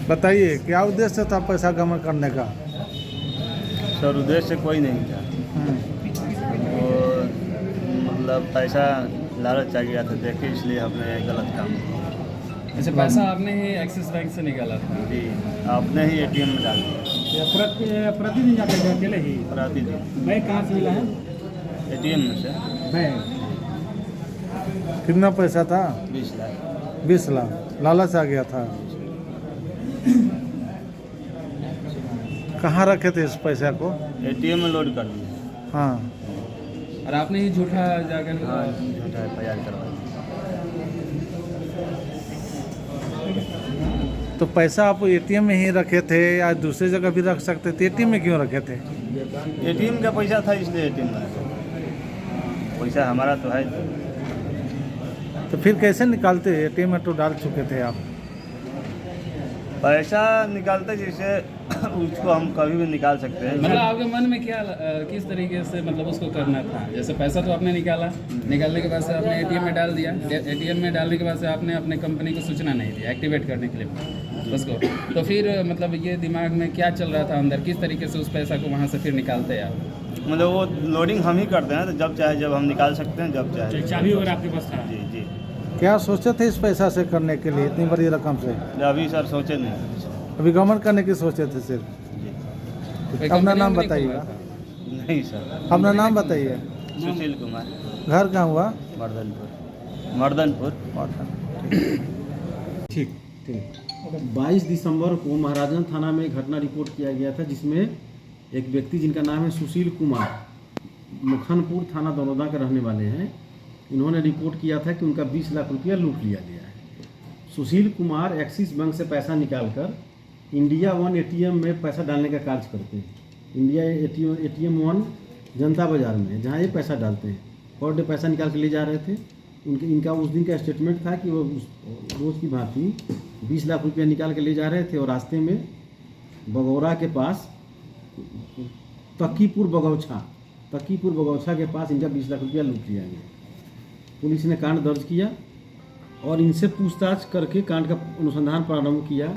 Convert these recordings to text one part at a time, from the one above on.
बताइए क्या उद्देश्य था पैसा गमन करने का? सर उद्देश्य कोई नहीं था। और मतलब पैसा लालच आ गया था देख के, इसलिए हमने गलत काम किया। अच्छा, पैसा आपने ही एक्सिस बैंक से निकाला था? जी, आपने ही एटीएम में डाल दिया। प्रतिदिन जाते थे अकेले ही? प्रतिदिन बैंक कहाँ से मिला है? एटीएम में से बैंक। कितना पैसा था? 20 लाख। 20 लाख लालच आ गया था। कहाँ रखे थे इस पैसा को? एटीएम में लोड कर दिया। हाँ, और आपने ही झूठा जाकर हाँ, झूठा एफआईआर करवा दिया। तो पैसा आप एटीएम में ही रखे थे या दूसरी जगह भी रख सकते थे? एटीएम में क्यों रखे थे? एटीएम का पैसा था इसलिए एटीएम में रखा। पैसा हमारा तो है। तो फिर कैसे निकालते? एटीएम में तो डाल चुके थे आप। पैसा निकालते जैसे उसको हम कभी भी निकाल सकते हैं। मतलब आपके मन में क्या किस तरीके से मतलब उसको करना था? जैसे पैसा तो आपने निकाला, निकालने के बाद से आपने एटीएम में डाल दिया, एटीएम में डालने के बाद से आपने अपने कंपनी को सूचना नहीं दी एक्टिवेट करने के लिए उसको। तो फिर मतलब ये दिमाग में क्या चल रहा था अंदर, किस तरीके से उस पैसा को वहाँ से फिर निकालते हैं आप? मतलब वो लोडिंग हम ही करते हैं, तो जब चाहे जब हम निकाल सकते हैं, जब चाहे। चाबी वगैरह आपके पास था? जी जी। क्या सोचे थे इस पैसा से करने के लिए, इतनी बड़ी रकम से? अभी सर सोचे नहीं। अभी गमन करने की सोचे थे सिर्फ? कोई अपना कंपनी नाम में नहीं बताइएगा। खुलवाया? नहीं सर। अपना नाम बताइए। सुशील कुमार, घर कहाँ हुआ? मर्दनपुर। ठीक ठीक। 22 दिसंबर को महाराजगंज थाना में एक घटना रिपोर्ट किया गया था, जिसमें एक व्यक्ति जिनका नाम है सुशील कुमार, मुखनपुर थाना दरौदा के रहने वाले हैं, इन्होंने रिपोर्ट किया था कि उनका 20 लाख रुपया लूट लिया गया है। सुशील कुमार एक्सिस बैंक से पैसा निकालकर इंडिया वन एटीएम में पैसा डालने का कार्य करते हैं। इंडिया एटीएम वन जनता बाज़ार में, जहाँ ये पैसा डालते हैं, पर डे पैसा निकाल के ले जा रहे थे। इनका उस दिन का स्टेटमेंट था कि वो रोज़ की भांति 20 लाख रुपया निकाल के ले जा रहे थे और रास्ते में बगौरा के पास तकीपुर बगौछा के पास इनका 20 लाख रुपया लूट लिया गया। पुलिस ने कांड दर्ज किया और इनसे पूछताछ करके कांड का अनुसंधान प्रारंभ किया।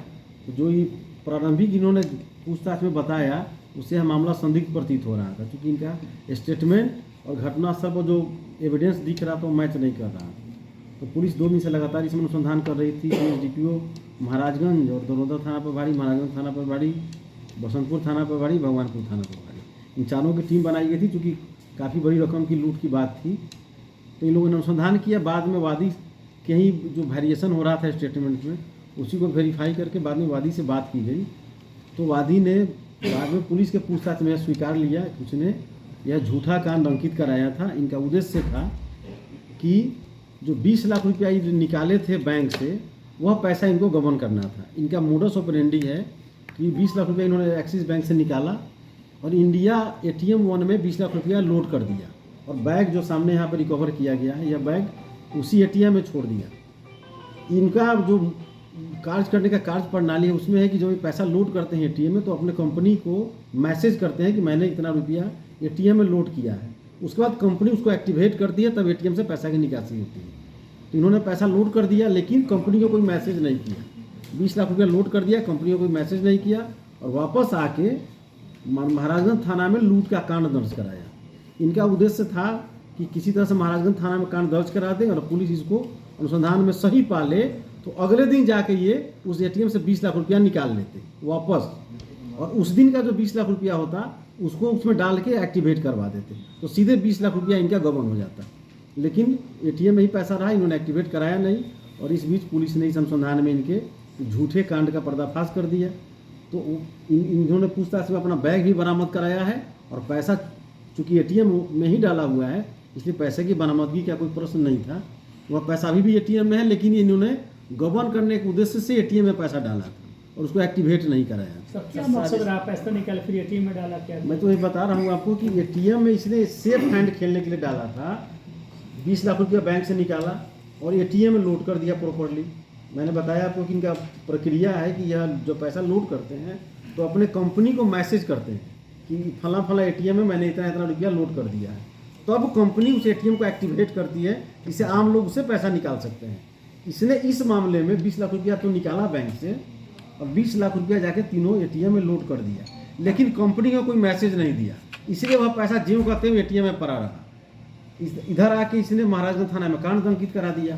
तो जो ये प्रारंभिक इन्होंने पूछताछ में बताया, उससे मामला संदिग्ध प्रतीत हो रहा था, क्योंकि इनका स्टेटमेंट और घटनास्थल पर जो एविडेंस दिख रहा था वो मैच नहीं कर रहा। तो पुलिस 2 दिन से लगातार इसमें अनुसंधान कर रही थी। डीपीओ महाराजगंज और दरौदा थाना प्रभारी, महाराजगंज थाना प्रभारी, बसंतपुर थाना प्रभारी, भगवानपुर थाना प्रभारी, इन चारों की टीम बनाई गई थी, क्योंकि काफ़ी बड़ी रकम की लूट की बात थी। तो इन लोगों ने अनुसंधान किया। बाद में वादी के ही जो वेरिएशन हो रहा था स्टेटमेंट में, उसी को वेरीफाई करके बाद में वादी से बात की गई। तो वादी ने बाद में पुलिस के पूछताछ में स्वीकार लिया कि उसने यह झूठा कांड अंकित कराया था। इनका उद्देश्य था कि जो 20 लाख रुपया ये निकाले थे बैंक से, वह पैसा इनको गबन करना था। इनका मोडस ऑपरेंडी है कि 20 लाख रुपया इन्होंने एक्सिस बैंक से निकाला और इंडिया एटीएम वन में 20 लाख रुपया लोड कर दिया, और बैग जो सामने यहाँ पर रिकवर किया गया है, यह बैग उसी एटीएम में छोड़ दिया। इनका जो कार्य करने का कार्य प्रणाली है, उसमें है कि जब ये पैसा लोड करते हैं एटीएम में, तो अपने कंपनी को मैसेज करते हैं कि मैंने इतना रुपया एटीएम में लोड किया है। उसके बाद कंपनी उसको एक्टिवेट करती है, तब एटीएम से पैसा की निकासी होती है। तो इन्होंने पैसा लोड कर दिया, लेकिन कंपनी को कोई मैसेज नहीं किया। 20 लाख रुपया लोड कर दिया, कंपनी को कोई मैसेज नहीं किया, और वापस आके महाराजगंज थाना में लूट का कांड दर्ज कराया। इनका उद्देश्य था कि किसी तरह से महाराजगंज थाना में कांड दर्ज करा दें और पुलिस इसको अनुसंधान में सही पा ले, तो अगले दिन जाके ये उस एटीएम से 20 लाख रुपया निकाल लेते वापस, और उस दिन का जो 20 लाख रुपया होता उसको उसमें डाल के एक्टिवेट करवा देते, तो सीधे 20 लाख रुपया इनका गबन हो जाता। लेकिन एटीएम में ही पैसा रहा, इन्होंने एक्टिवेट कराया नहीं, और इस बीच पुलिस ने इस अनुसंधान में इनके झूठे कांड का पर्दाफाश कर दिया। तो इन्होंने पूछताछ में अपना बैग भी बरामद कराया है, और पैसा चूँकि एटीएम में ही डाला हुआ है, इसलिए पैसे की बरामदगी का कोई प्रश्न नहीं था। वह पैसा अभी भी एटीएम में है, लेकिन इन्होंने गबन करने के उद्देश्य से एटीएम में पैसा डाला था और उसको एक्टिवेट नहीं कराया। क्या मकसद रहा? पैसा निकाल फिर एटीएम में डाला क्या? मैं तो ये बता रहा हूँ आपको कि एटीएम में इसने सेफ हैंड खेलने के लिए डाला था। 20 लाख रुपया बैंक से निकाला और एटीएम में लोड कर दिया प्रॉपरली। मैंने बताया आपको कि इनका प्रक्रिया है कि यह जो पैसा लोड करते हैं तो अपने कंपनी को मैसेज करते हैं कि फला फला एटीएम में मैंने इतना इतना रुपया लोड कर दिया है, तो अब कंपनी उस एटीएम को एक्टिवेट करती है, इससे आम लोग उससे पैसा निकाल सकते हैं। इसने इस मामले में 20 लाख रुपया तो निकाला बैंक से, और 20 लाख रुपया जाके तीनों एटीएम में लोड कर दिया, लेकिन कंपनी को कोई मैसेज नहीं दिया, इसलिए वह पैसा ज्यों करते हुए एटीएम में पड़ा रहा। इधर आके इसने महाराजगंज थाना में कांड अंकित करा दिया।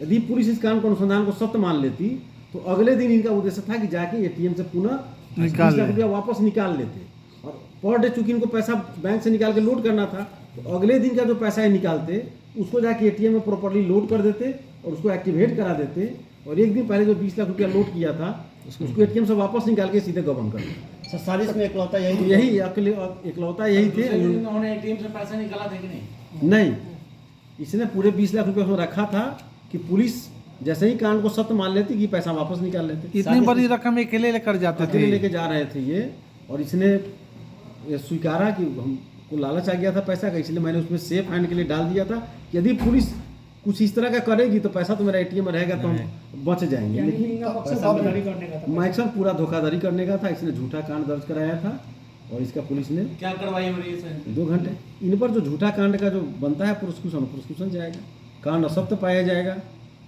यदि पुलिस इस कांड को अनुसंधान को सत्य मान लेती तो अगले दिन इनका उद्देश्य था कि जाके एटीएम से पुनः 20 लाख रुपया वापस निकाल लेते, और पर डे चूंकि इनको पैसा बैंक से निकाल के लोड करना था, तो अगले दिन का जो पैसा है निकालते उसको जाके एटीएम में प्रॉपर्ली लोड कर देते और उसको एक्टिवेट करा देते, और एक दिन पहले जो 20 लाख रुपया लोड किया था उसको एटीएम से वापस निकाल के सीधे गबन कर दिया। सर साजिश में इकलौता यही यही इकलौता यही थे। उन्होंने एटीएम से पैसा निकाला था कि नहीं? नहीं, इसने पूरे 20 लाख रुपये उसमें रखा था कि पुलिस जैसे ही कांड को सत्य मान लेती कि पैसा वापस निकाल लेते। इतनी बड़ी रकम अकेले लेकर जाते अकेले थे। लेके जा रहे थे ये, और इसने ये स्वीकारा कि हमको लालच आ गया था पैसा का, इसलिए मैंने उसमें सेफ हैंड के लिए डाल दिया था। यदि पुलिस कुछ इस तरह का करेगी तो पैसा तो मेरा एटीएम में रहेगा तो हम बच जाएंगे, यानी लेकिन इनका मकसद धोखाधड़ी करने का था। मैक्सिमम पूरा धोखाधड़ी करने का था। इसने झूठा कांड दर्ज कराया था और इसका पुलिस ने क्या कार्रवाई हो रही है सर? 2 घंटे इन पर जो झूठा कांड का जो बनता है प्रोसिक्यूशन जाएगा, कांड असत्य पाया जाएगा,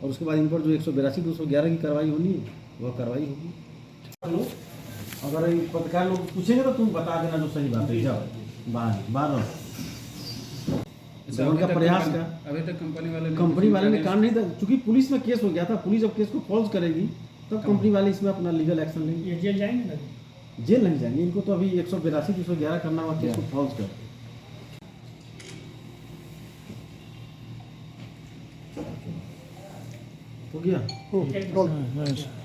और उसके बाद इन पर जो 182 211 की कार्रवाई होनी है वह कार्रवाई होगी। अगर ये पत्रकार लोग पूछेंगे तो तुम बता देना जो सही बात है। जाओ बारह उनका प्रयास का अभी तक कंपनी वाले ने कांड नहीं था, चूंकि पुलिस में केस हो गया था। पुलिस जब केस को फॉल्स करेगी तब कंपनी वाले इसमें अपना लीगल एक्शन लेंगे। ये जेल जाएंगे ना? जेल नहीं जाएंगे, इनको तो अभी 182 211 करना हुआ केस को फॉल्स कर। हो गया। एक-